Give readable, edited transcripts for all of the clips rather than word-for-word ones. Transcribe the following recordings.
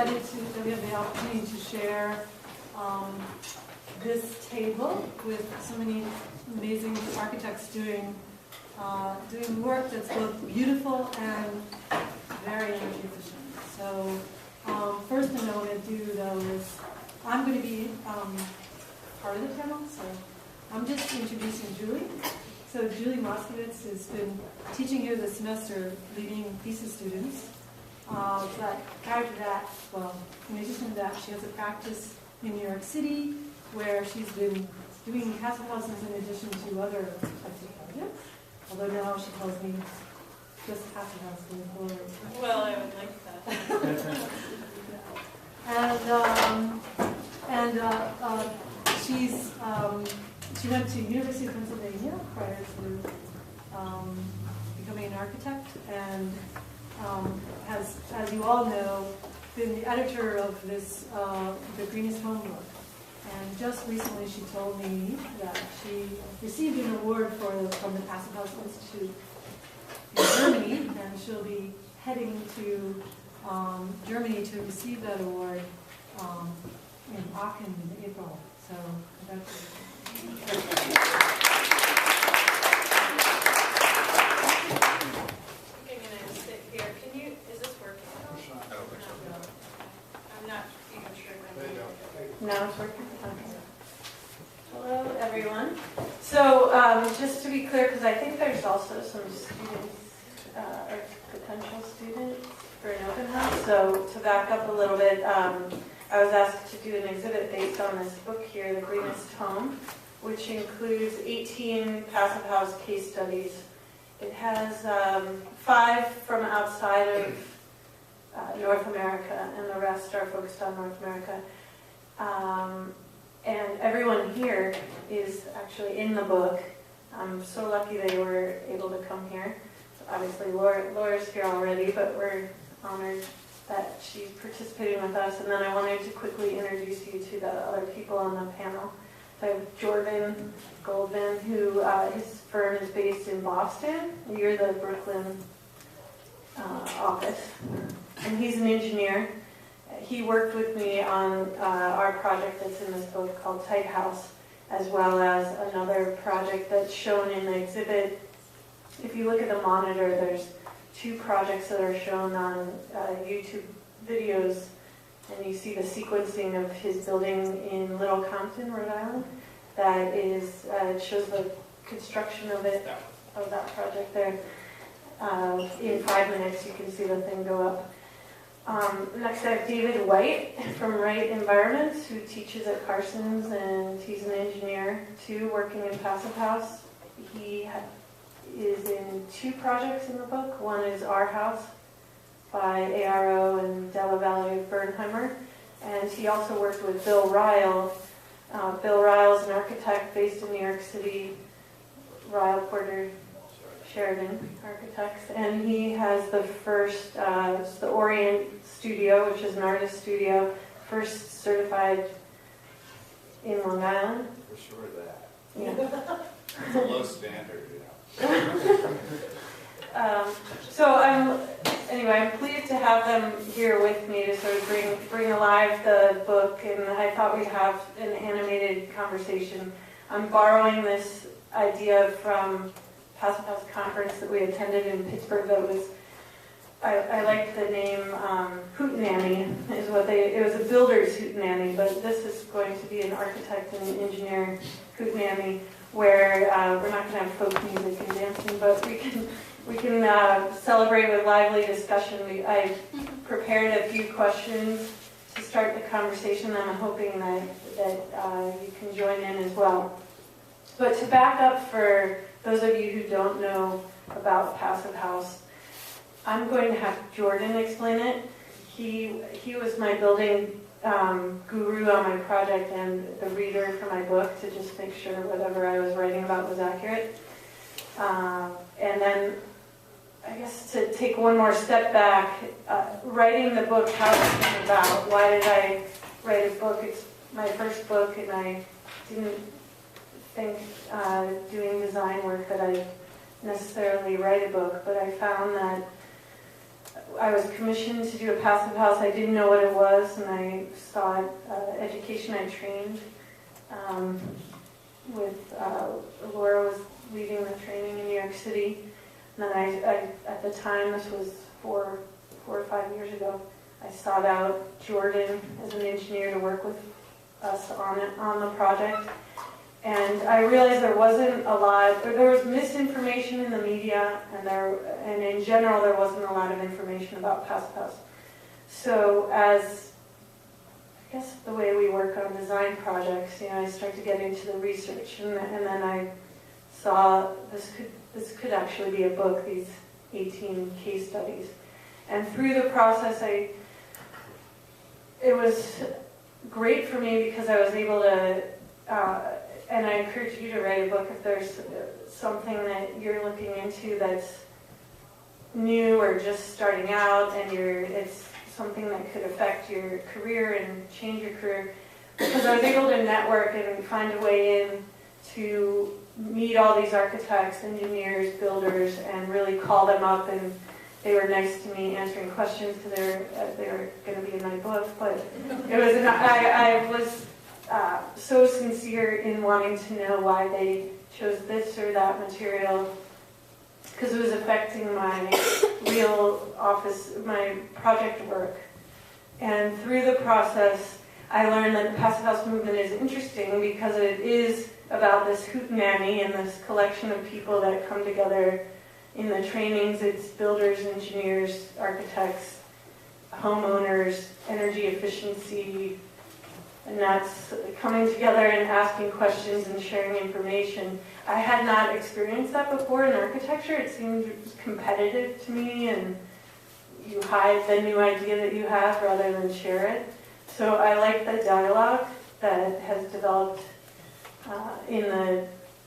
excited that we have the opportunity to share this table with so many amazing architects doing work that's both beautiful and very energy efficient. So first thing I want to do though is I'm going to be part of the panel, so I'm just introducing Julie. So Julie Moskowitz has been teaching here this semester, leading thesis students. But prior to that, well, in addition to that, she has a practice in New York City where she's been doing passive houses in addition to other types of projects. Although now she tells me just passive house going forward. Well, I would like that. She went to University of Pennsylvania prior to becoming an architect, and has, as you all know, been the editor of this the Greenest book. And just recently, she told me that she received an award from the Passive House Institute in Germany, and she'll be heading to Germany to receive that award in Aachen in April. So congratulations. I'm going to sit here. Is this working? I don't think so. I'm not even sure. Now it's working? Okay. Hello, everyone. So just to be clear, because I think there's also some students or potential students for an open house. So to back up a little bit, I was asked to do an exhibit based on this book here, The Greenest Home, which includes 18 passive house case studies. It has 5 from outside of North America, and the rest are focused on North America. And everyone here is actually in the book. I'm so lucky they were able to come here. Obviously, Laura's here already, but we're honored that she's participating with us. And then I wanted to quickly introduce you to the other people on the panel. So I have Jordan Goldman, who his firm is based in Boston. We're the Brooklyn office. And he's an engineer. He worked with me on our project that's in this book called Tight House, as well as another project that's shown in the exhibit. If you look at the monitor, there's 2 projects that are shown on YouTube videos, and you see the sequencing of his building in Little Compton, Rhode Island. That is, it shows the construction of that project there. In 5 minutes, you can see the thing go up. Next, I have David White from Wright Environments, who teaches at Carson's, and he's an engineer too, working in Passive House. He is in 2 projects in the book. One is Our House by ARO and Della Valle Bernheimer, and he also worked with Bill Ryle. Bill Ryle is an architect based in New York City, Ryle Porter Sheridan Architects, and he has the first, it's the Orient Studio, which is an artist studio, first certified in Long Island. For sure that. Yeah. It's a low standard, yeah. So I'm pleased to have them here with me to sort of bring alive the book, and I thought we'd have an animated conversation. I'm borrowing this idea from Passive House conference that we attended in Pittsburgh. That was, I liked the name Hootenanny, is what it was a builder's Hootenanny, but this is going to be an architect and an engineer Hootenanny, where we're not going to have folk music and dancing, but we can celebrate with lively discussion. I prepared a few questions to start the conversation, and I'm hoping that you can join in as well. But to back up for those of you who don't know about Passive House, I'm going to have Jordan explain it. He was my building guru on my project and the reader for my book to just make sure whatever I was writing about was accurate. And then, I guess to take one more step back, writing the book, how it came about. Why did I write a book? It's my first book, and I didn't think doing design work that I'd necessarily write a book, but I found that I was commissioned to do a passive house. I didn't know what it was, and I saw it, education. I trained with Laura was leading the training in New York City. And then I at the time, this was 4 or 5 years ago, I sought out Jordan as an engineer to work with us on the project. And I realized there wasn't a lot, or there was misinformation in the media, and in general there wasn't a lot of information about Passive House. So as, I guess the way we work on design projects, I started to get into the research, and then I saw this could actually be a book, these 18 case studies. And through the process, it was great for me because I was able to, and I encourage you to write a book if there's something that you're looking into that's new or just starting out, and it's something that could affect your career and change your career. Because I was able to network and find a way in to meet all these architects, engineers, builders, and really call them up, and they were nice to me answering questions because they were going to be in my book. But it was I was so sincere in wanting to know why they chose this or that material, because it was affecting my real office, my project work. And through the process, I learned that the Passive House movement is interesting because it is about this hootenanny and this collection of people that come together in the trainings. It's builders, engineers, architects, homeowners, energy efficiency, and that's coming together and asking questions and sharing information. I had not experienced that before in architecture. It seemed competitive to me, and you hide the new idea that you have rather than share it. So I like the dialogue that has developed in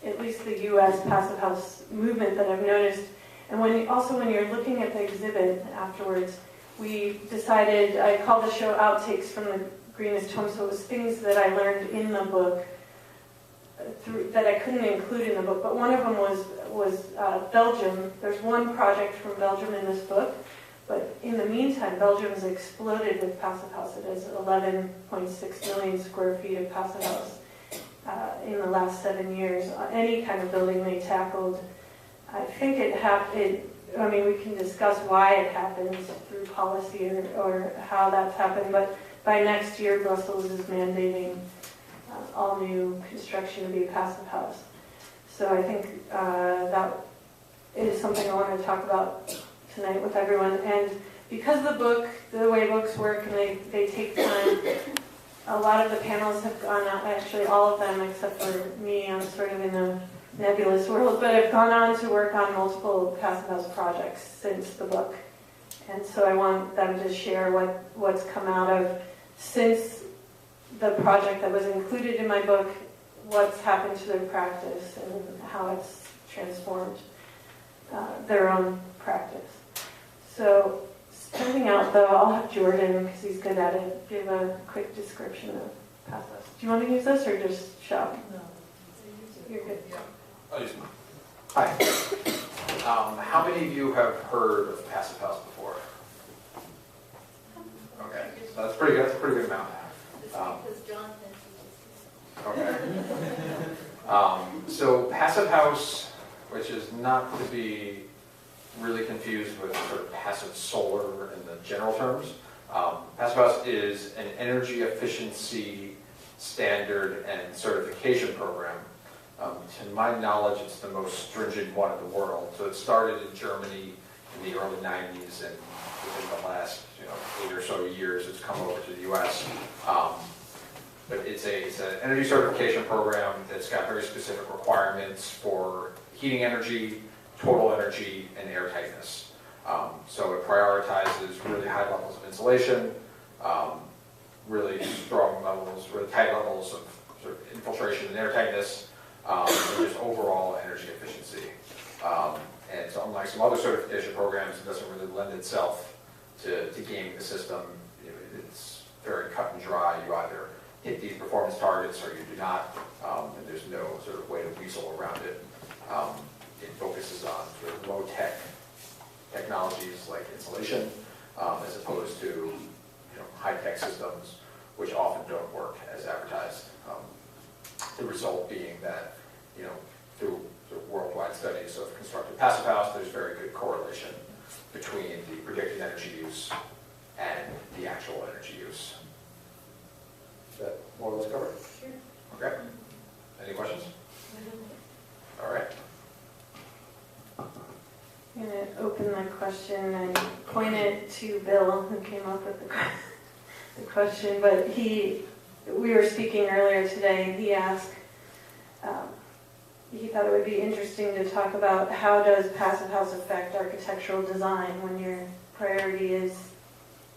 at least the U.S. Passive House movement that I've noticed. And when you're looking at the exhibit afterwards, we decided, I called the show Outtakes from the Greenest Home, so it was things that I learned in the book that I couldn't include in the book. But one of them was Belgium. There's one project from Belgium in this book, but in the meantime, Belgium has exploded with Passive House. It has 11.6 million square feet of Passive House in the last 7 years. Any kind of building they tackled. I think we can discuss why it happens through policy or how that's happened, but by next year, Brussels is mandating all new construction to be a Passive House. So I think that is something I want to talk about tonight with everyone. And because the way books work, and they take time, a lot of the panels have gone out, actually all of them except for me, I'm sort of in a nebulous world, but I've gone on to work on multiple Passive House projects since the book. And so I want them to share what's come out of since the project that was included in my book, what's happened to their practice and how it's transformed their own practice. So starting out though, I'll have Jordan, because he's good at it, give a quick description of Passive House. Do you want to use this or just shout? No. You're good. Yeah. Hi. How many of you have heard of Passive House before? Okay, so that's pretty good. That's a pretty good amount. Because John Okay. So Passive House, which is not to be really confused with sort of passive solar in the general terms. Passive House is an energy efficiency standard and certification program. To my knowledge, it's the most stringent one in the world. So it started in Germany in the early 90s, and within the last 8 or so years, it's come over to the U.S. But it's an energy certification program that's got very specific requirements for heating energy, total energy, and air tightness. So it prioritizes really high levels of insulation, really strong levels, really tight levels of sort of infiltration and air tightness, and just overall energy efficiency. And so unlike some other certification programs, it doesn't really lend itself to gaming the system. It's very cut and dry. You either hit these performance targets or you do not, and there's no sort of way to weasel around it. It focuses on sort of low-tech technologies like insulation, as opposed to high-tech systems, which often don't work as advertised. The result being that, through worldwide studies of constructed passive house, there's very good correlation between the predicted energy use and the actual energy use. Is that more or less covered? Sure. Okay. Any questions? All right. I'm going to open the question and point it to Bill, who came up with the question, but we were speaking earlier today, and he asked, he thought it would be interesting to talk about how does passive house affect architectural design when your priority is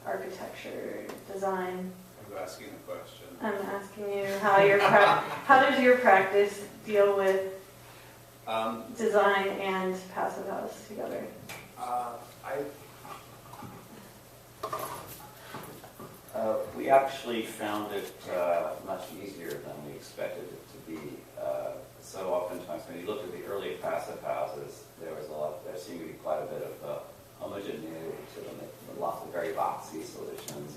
architecture design. I'm asking a question. I'm asking you how does your practice deal with design and passive house together? We actually found it much easier than we expected it to be. So oftentimes, when you look at the early passive houses, there seemed to be quite a bit of homogeneity to them, lots of very boxy solutions,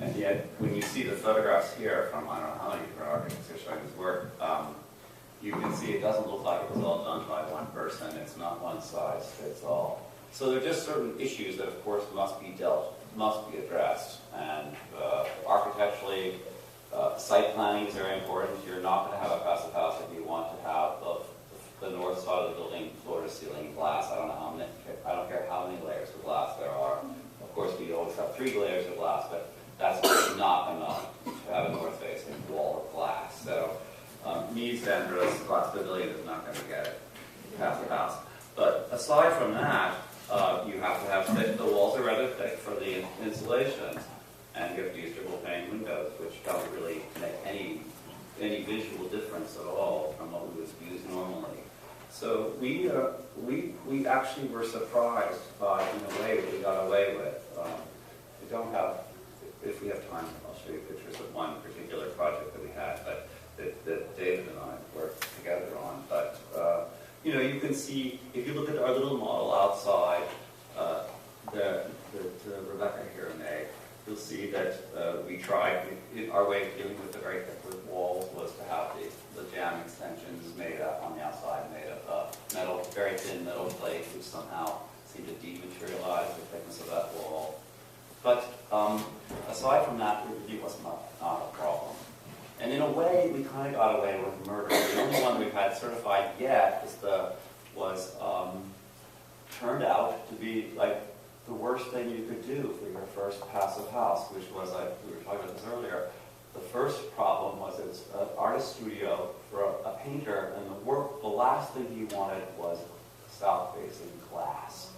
and yet when you see the photographs here from I don't know how many different architects are showing this work, you can see it doesn't look like it was all done by one person. It's not one size fits all. So there are just certain issues that, of course, must be addressed. And architecturally, site planning is very important. You're not going to have a passive house if you want to have the north side of the building floor to ceiling glass. I don't care how many layers of glass there are. Of course, we always have 3 layers of glass, but that's not enough to have a north-facing wall of glass. So Meads Andros glass pavilion is not going to get it. Passive house. But aside from that, you have to have thick. The walls are rather thick for the insulation, and you have to use triple pane windows, which don't really make any visual difference at all from what we would use normally. So we actually were surprised by, in a way, what we got away with. We don't have, if we have time, I'll show you pictures of one particular project that we had, but that David and I worked together on. But you can see, if you look at our little model outside, Rebecca here and Meg, you'll see that we tried, our way of dealing with the very thick wood walls was to have the jamb extensions made up on the outside, made of metal, very thin metal plates, which somehow seemed to dematerialize the thickness of that wall. But aside from that, it really was not a problem. And in a way, we kind of got away with murder. The only one we've had certified yet turned out to be like the worst thing you could do for your first passive house, which was, like we were talking about this earlier, the first problem was it's an artist studio for a painter, and the last thing he wanted was south-facing glass.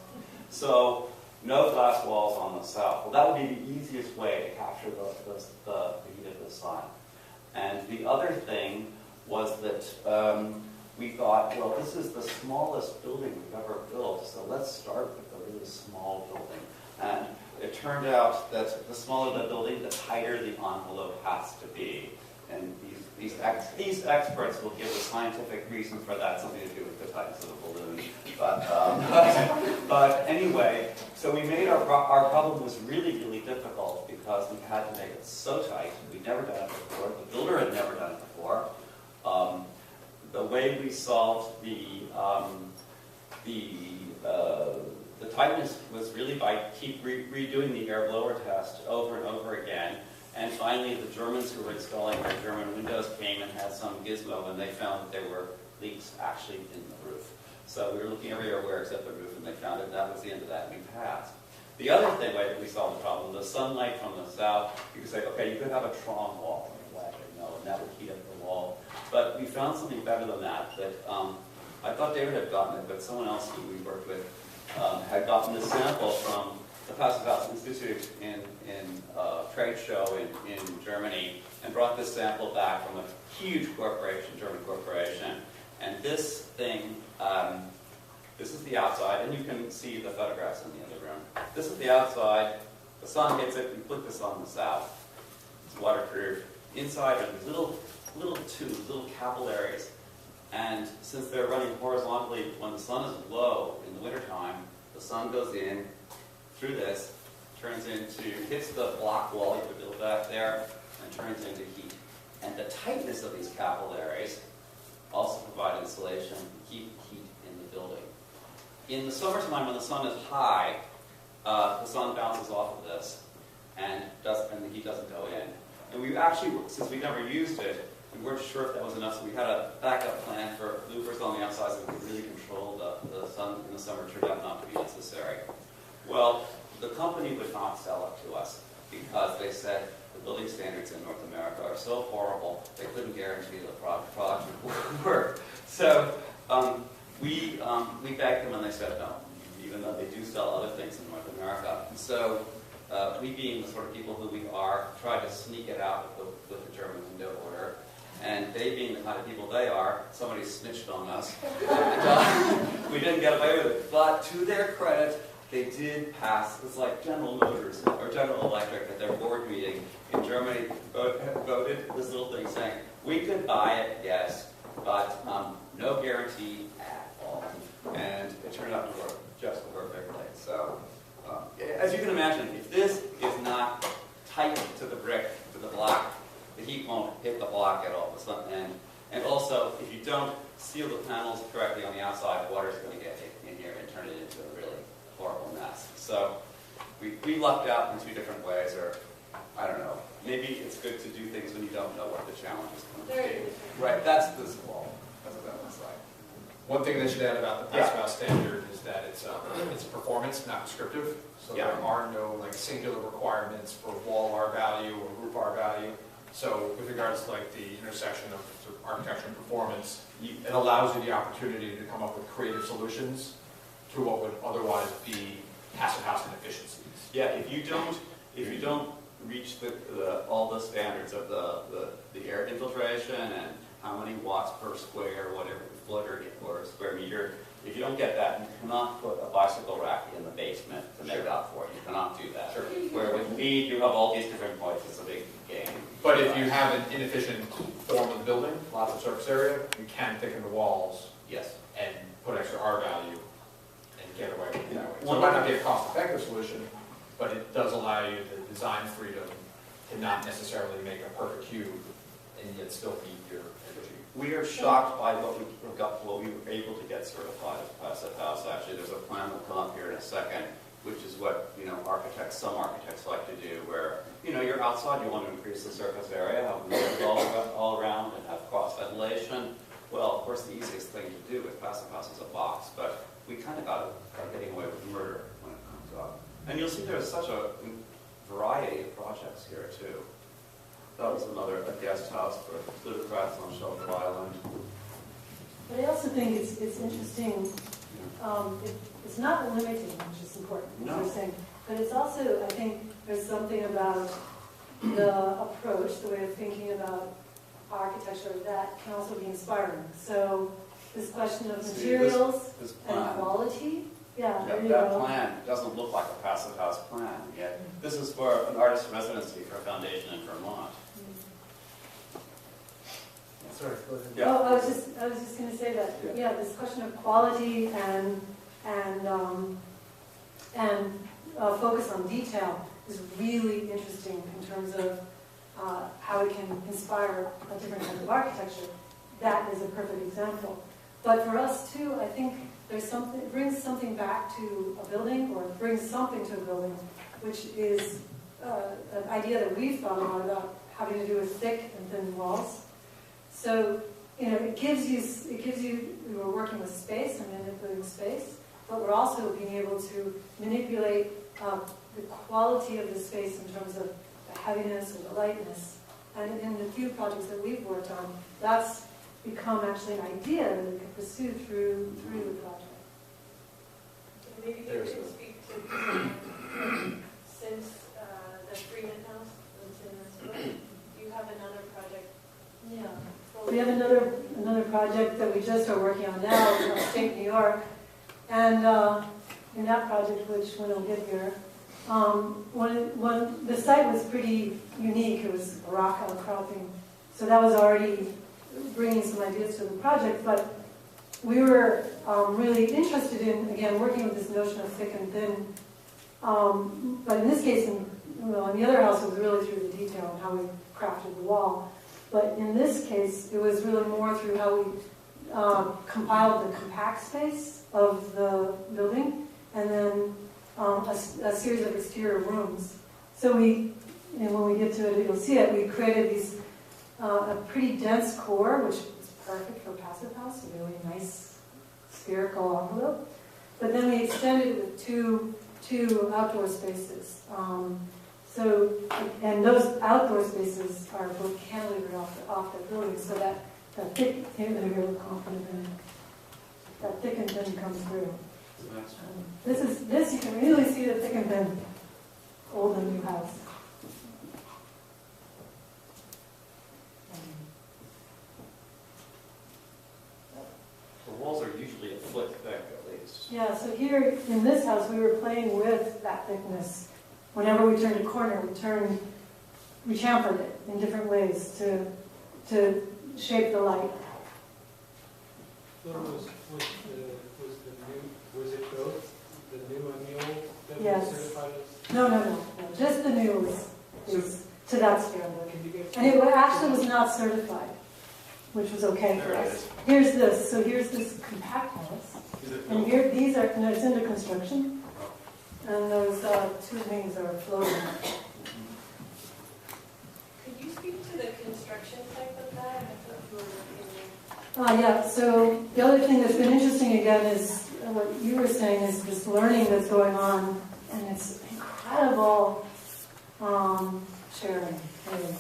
So no glass walls on the south. Well, that would be the easiest way to capture the heat of the sun. And the other thing was that we thought, well, this is the smallest building we've ever built, so let's start with a really small building. And it turned out that the smaller the building, the tighter the envelope has to be. And these experts will give a scientific reason for that, something to do with the tightness of the balloon. But anyway, so we made our problem was really, really difficult because we had to make it so tight. We'd never done it before. The builder had never done it before. The way we solved the tightness was really by keep redoing the air blower test over and over again. And finally, the Germans who were installing their German windows came and had some gizmo, and they found that there were leaks actually in the roof. So we were looking everywhere except the roof, and they found it, and that was the end of that, and we passed. The other way that we solved the problem, the sunlight from the south, you could say, okay, you could have a Tron wall from the west, and that would heat up the wall. But we found something better than that I thought David had gotten it, but someone else who we worked with had gotten this sample from the Passive House Institute in a trade show in Germany, and brought this sample back from a huge corporation, German corporation. And this thing, this is the outside, and you can see the photographs in the other room. This is the outside. The sun hits it. We put this on the south. It's waterproof. Inside are these little tubes, little capillaries. And since they're running horizontally, when the sun is low in the wintertime, the sun goes in through this, hits the block wall you could build back there, and turns into heat. And the tightness of these capillaries also provide insulation and keep heat in the building. In the summertime, when the sun is high, the sun bounces off of this, and the heat doesn't go in. And we actually, since we never used it, we weren't sure if that was enough, so we had a backup plan for louvers on the outside so we could really control the sun in the summer. It turned out not to be necessary. Well, the company would not sell it to us because they said the building standards in North America are so horrible, they couldn't guarantee the product would work. So we begged them and they said no, even though they do sell other things in North America. So we, being the sort of people who we are, tried to sneak it out with the German window order. And they, being the kind of people they are, somebody snitched on us. And, we didn't get away with it. But to their credit, they did pass. It's like General Motors or General Electric at their board meeting in Germany voted this little thing saying, we could buy it, yes, but no guarantee at all. And it turned out to work just perfectly. So as you can imagine, if this is not tight to the brick, to the block, the heat won't hit the block at all. And also, if you don't seal the panels correctly on the outside, water is going to get in here and turn it into a really horrible mess. So we lucked out in two different ways, or I don't know. Maybe it's good to do things when you don't know what the challenge is going to be. Right, that's this wall. That's what that looks like. One thing they should add about the Passive House standard is that it's performance, not descriptive. So there are no like singular requirements for wall R value or roof R value. So with regards to like the intersection of sort of architecture and performance, it allows you the opportunity to come up with creative solutions to what would otherwise be passive house inefficiencies. Yeah, if you don't reach all the standards of the air infiltration and how many watts per square, whatever, foot or square meter, if you don't get that, you cannot put a bicycle rack in the basement to make up for it. You cannot do that. Sure. Where with LEED, you have all these different points. It's a big game. But if you have an inefficient form of the building, lots of surface area, you can thicken the walls Yes. and put extra R value and get away with it that way. So One it might not be a cost-effective solution, but it does allow you the design freedom to not necessarily make a perfect cube and yet still meet your energy. We are shocked by what we were able to get certified as Passive House. Actually, there's a plan that'll come up here in a second, which is what some architects like to do, where you're outside, you want to increase the surface area, have windows all around, and have cross ventilation. Well, of course, the easiest thing to do with Passive House is a box, but we kind of got getting away with murder when it comes up. And you'll see there's such a variety of projects here too. That was a guest house for plutocrats on Shelter Island. But I also think it's interesting, it's not limiting, which is important, as you're saying, but it's also, I think, there's something about the approach, the way of thinking about architecture that can also be inspiring. So this question of materials and quality, that plan doesn't look like a Passive House plan yet. This is for an artist residency for a foundation in Vermont. Sorry, go ahead. Yeah. Oh, I was just going to say that, this question of quality and focus on detail is really interesting in terms of how we can inspire a different kind of architecture. That is a perfect example. But for us too, I think it brings something back to a building, or it brings something to a building, which is an idea that we've thought a lot about, having to do with thick and thin walls. So, it gives you, we were working with space and manipulating space, but we're also being able to manipulate the quality of the space in terms of the heaviness or the lightness. And in the few projects that we've worked on, that's become actually an idea that we can pursue through the project. Maybe you could speak to, since the Greenest house was in this book, you have another project. Yeah. We have another project that we just are working on now in upstate New York, and in that project, which when I'll get here, when the site was pretty unique. It was a rock outcropping, so that was already bringing some ideas to the project, but we were really interested in, again, working with this notion of thick and thin. But in this case, in the other house, it was really through the detail and how we crafted the wall. But in this case, it was really more through how we compiled the compact space of the building, and then a series of exterior rooms. So we, and when we get to it, you'll see it, we created these, a pretty dense core, which is perfect for passive house, a really nice spherical envelope. But then we extended it with two outdoor spaces. And those outdoor spaces are both cantilevered off the building, so that thick, that thick and thin comes through. This you can really see the thick and thin old and new house. The walls are usually a foot thick at least. Yeah, so here in this house, we were playing with that thickness. Whenever we turned a corner, we chamfered it in different ways to shape the light. So was it both the new and the old that Yes. were certified as? No. Just the new is to that standard. Can you get? And it actually was not certified, which was okay for There it us. is. Here's this. So here's this compact house. Is it And built? here, these are, no, it's under construction. And those two things are floating. Could you speak to the construction type of that? I thought you were looking Yeah, so the other thing that's been interesting again is what you were saying is this learning that's going on, and it's incredible sharing. Really.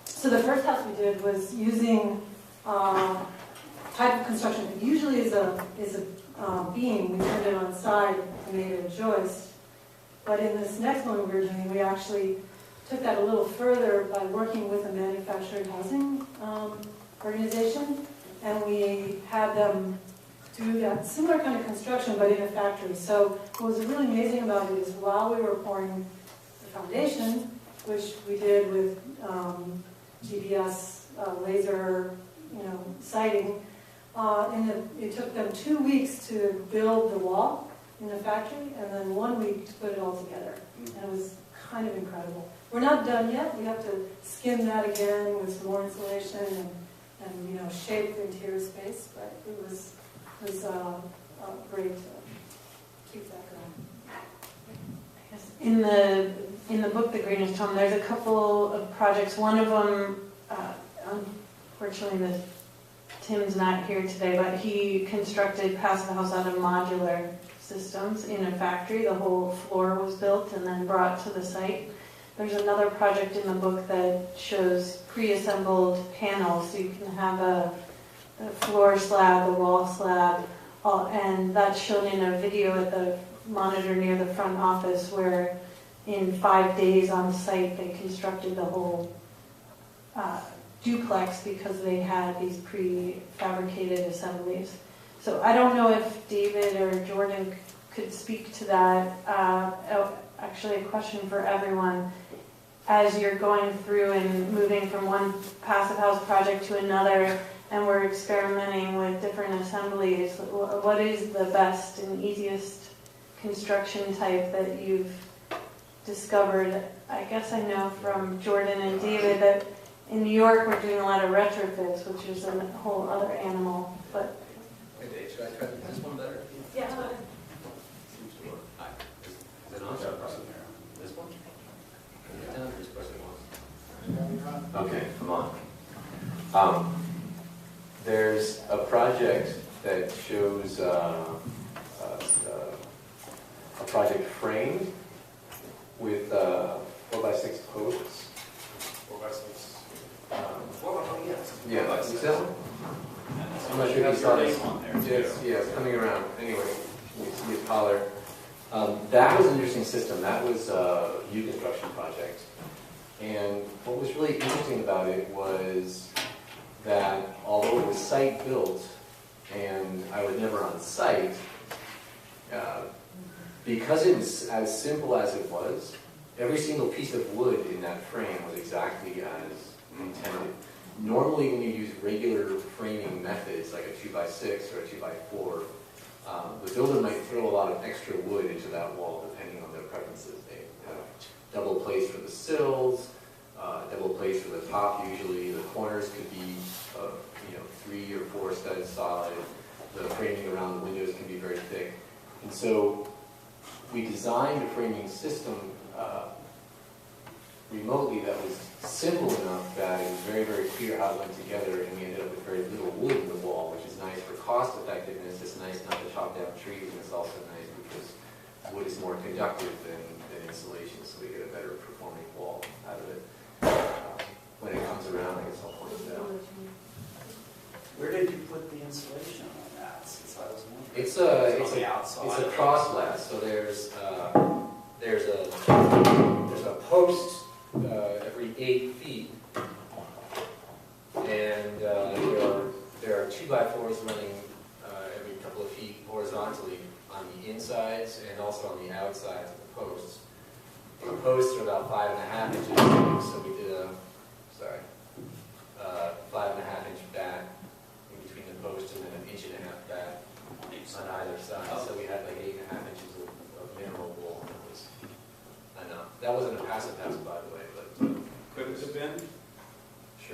So the first house we did was using type of construction that usually is a beam. We turned it on its side and made it a joist. But in this next one we were doing, we actually took that a little further by working with a manufactured housing organization, and we had them do that similar kind of construction, but in a factory. So what was really amazing about it is while we were pouring the foundation, which we did with GPS laser, sighting, it took them 2 weeks to build the wall in the factory, and then 1 week to put it all together. And it was kind of incredible. We're not done yet. We have to skim that again with some more insulation and shape the interior space. But it was great to keep that going. In the book, The Greenest Home, there's a couple of projects. One of them, unfortunately, Tim's not here today, but he constructed Passive House out of modular systems in a factory. The whole floor was built and then brought to the site. There's another project in the book that shows pre-assembled panels, so you can have a floor slab, a wall slab, and that's shown in a video at the monitor near the front office where in 5 days on site they constructed the whole duplex because they had these prefabricated assemblies. So I don't know if David or Jordan could speak to that. Actually, a question for everyone. As you're going through and moving from one passive house project to another, and we're experimenting with different assemblies, what is the best and easiest construction type that you've discovered? I guess I know from Jordan and David that in New York we're doing a lot of retrofits, which is a whole other animal. But Hey Dave, should I try this one better? Yeah. Seems to work. Hi. Is it on? This one? Down, just press it once. Okay, come on. There's a project that shows a project framed with 4x6 posts. 4x6. Oh, yes. Yeah, Yeah, that's you this saw it? I'm not sure if you saw this. one there too. It's coming around. Anyway, you see his collar. That was an interesting system. That was a U construction project. And what was really interesting about it was that although it was site built and I was never on site, because it was as simple as it was, every single piece of wood in that frame was exactly as intended. Normally, when you use regular framing methods, like a 2x6 or a 2x4, the builder might throw a lot of extra wood into that wall depending on their preferences. They have double place for the sills, double place for the top usually. The corners could be 3 or 4 studs solid. The framing around the windows can be very thick. And so we designed a framing system remotely that was simple enough that it was very, very clear how it went together, and we ended up with very little wood in the wall, which is nice for cost effectiveness. It's nice not to chop down trees, and it's also nice because wood is more conductive than insulation, so we get a better performing wall out of it. When it comes around, I guess I'll point it out. Where did you put the insulation on that? Since I was wondering. It's on the outside. a cross glass, so there's a post every 8 feet, and there are 2x4s running every couple of feet horizontally on the insides and also on the outsides of the posts. The posts are about 5.5 inches long, so we did a 5.5-inch back in between the posts and then 1.5 inches back on either side. So we had like 8.5 inches of mineral wool. That was enough. That wasn't a passive house, by the way, but Could it have been?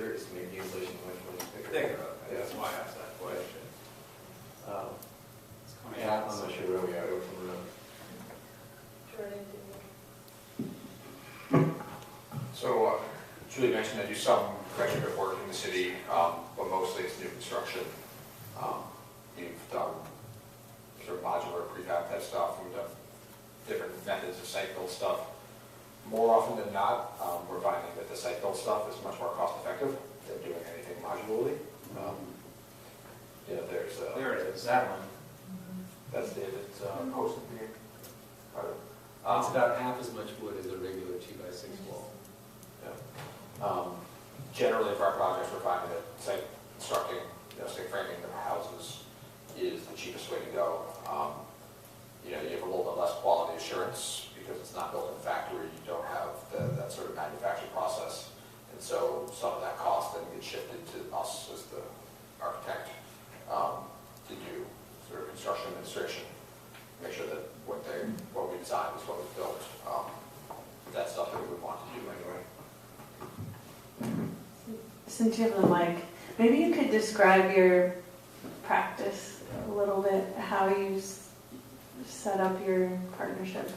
sure, it's made the insulation much bigger. Bigger, okay, that's why I asked that question. It's coming Yeah, out. I'm not sure where we are over from the road. Jordan, did So, Julie mentioned that you do some retrofit work in the city, but mostly it's new construction. You've done sort of modular prefab type stuff, we've done different methods of site-built stuff. More often than not, we're finding that the site-built stuff is much more cost-effective than doing anything modularly. There it is, that one. That's David's posted here. It's about half as much wood as a regular 2x6 wall. Generally, for our projects, we're finding that site constructing, stick framing the houses is the cheapest way to go. You have a little bit less quality assurance because it's not built in a factory. You don't have that sort of manufacturing process, and so some of that cost then gets shifted to us as the architect to do sort of construction administration, make sure that what we designed is what was built. That's stuff that we would want to do anyway. Since you have the mic, maybe you could describe your practice a little bit, how you set up your partnership.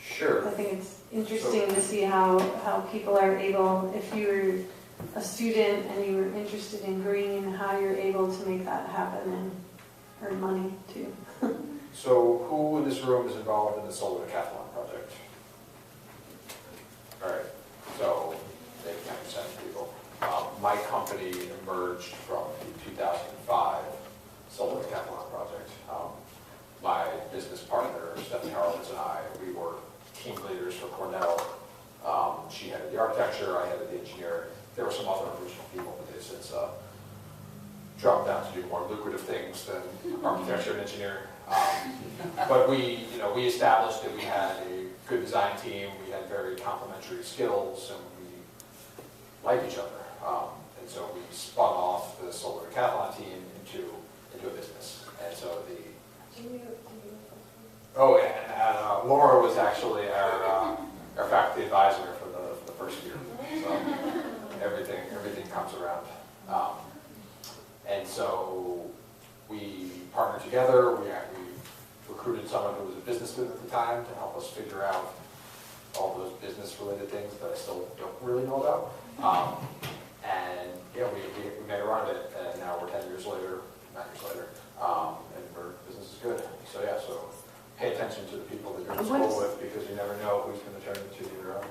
Sure. I think it's interesting to see how people are able, if you're a student and you were interested in green, how you're able to make that happen and earn money too. So who in this room is involved in the solar decathlon project? All right, so maybe 10% of people. My company emerged from the 2005 solar decathlon project. My business partner, Stephanie Horowitz, and I, we were team leaders for Cornell. She headed the architecture, I headed the engineering. There were some other original people, but they've since dropped down to do more lucrative things than architecture and engineering. But we established that we had a good design team, we had very complementary skills, and we liked each other. And so we spun off the solar decathlon team into a business. And so Laura was actually our faculty advisor for the first year. So everything comes around. And so we partnered together. We recruited someone who was a business student at the time to help us figure out all those business-related things that I still don't really know about. And yeah, we made a run of it, and now we're 9 years later, and our business is good. So yeah, so pay attention to the people that you're in school with, because you never know who's going to turn into your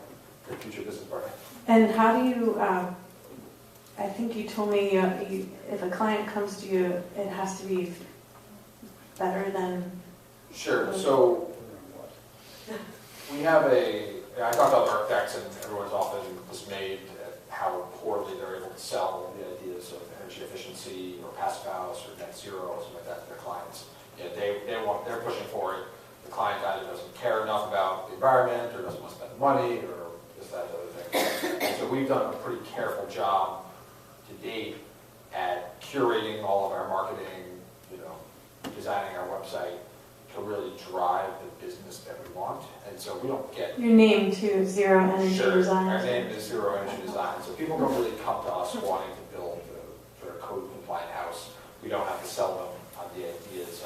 future business partner. And how do you, I think you told me if a client comes to you, it has to be better than... Sure, so we have I talk to other architects, and everyone's often dismayed at how poorly they're able to sell the ideas of energy efficiency or passive house or net zero or something like that to their clients. They're pushing for it. The client either doesn't care enough about the environment or doesn't want to spend the money or we've done a pretty careful job to date at curating all of our marketing, designing our website to really drive the business that we want. And so we don't get... Your name too, Zero Energy Sure. Design. Our name is Zero Energy Design. So people don't really come to us wanting to build a sort of code compliant house. We don't have to sell them on the ideas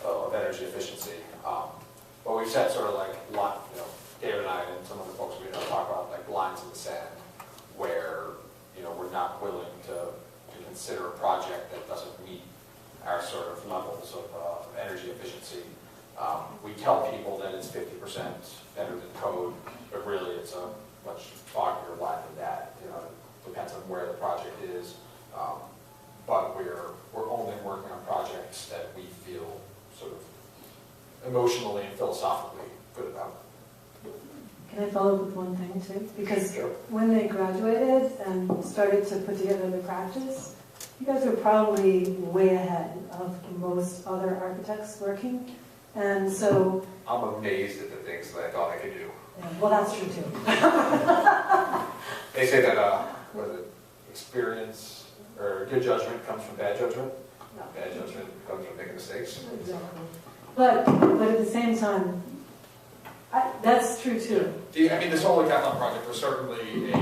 of energy efficiency. But we've set sort of like, David and I and some of the folks we talk about like lines in the sand where, we're not willing to consider a project that doesn't meet our sort of levels of energy efficiency. We tell people that it's 50% better than code, but really it's a much foggier line than that. It depends on where the project is. But we're only working on projects that we feel sort of emotionally and philosophically good about. Can I follow up with one thing too? Because when they graduated and started to put together the practice, you guys were probably way ahead of most other architects working. And so... I'm amazed at the things that I thought I could do. Yeah, well, that's true too. They say that, experience or good judgment comes from bad judgment. No. Bad judgment comes from making mistakes. Exactly. But at the same time, that's true too. The Solar Decathlon project was certainly a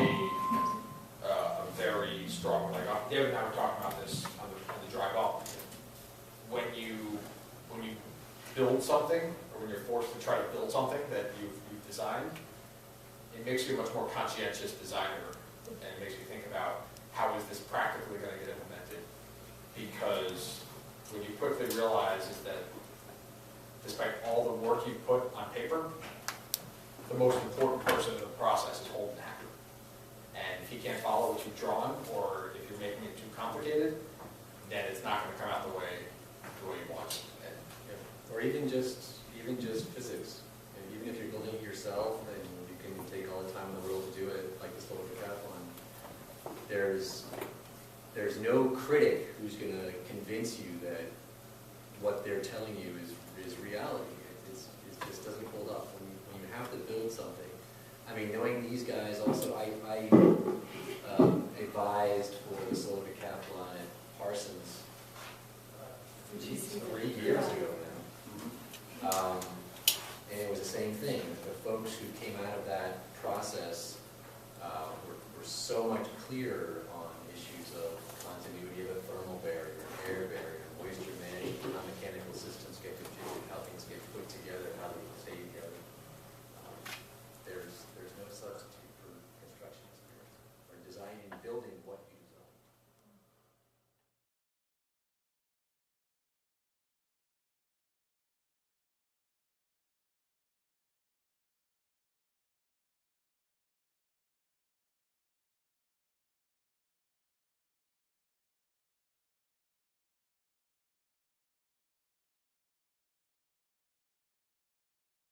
very strong one. Like David and I were talking about this on the drive up. When you build something, or when you're forced to try to build something that you've designed, it makes you a much more conscientious designer, and it makes you think about how is this practically going to get implemented. Because what you quickly realize is that despite all the work you put on paper, the most important person in the process is holding that. And if he can't follow what you've drawn, or if you're making it too complicated, then it's not going to come out the way you want. And, Or even just physics. And even if you're building it yourself and you can take all the time in the world to do it, like the Solar Decathlon, there's no critic who's going to convince you that what they're telling you is reality. It just doesn't hold up. When you have to build something. I mean, knowing these guys also, I advised for the Solar Decathlon at Parsons 3 years ago now. And it was the same thing. The folks who came out of that process were so much clearer on issues of continuity of a thermal barrier, air barrier, moisture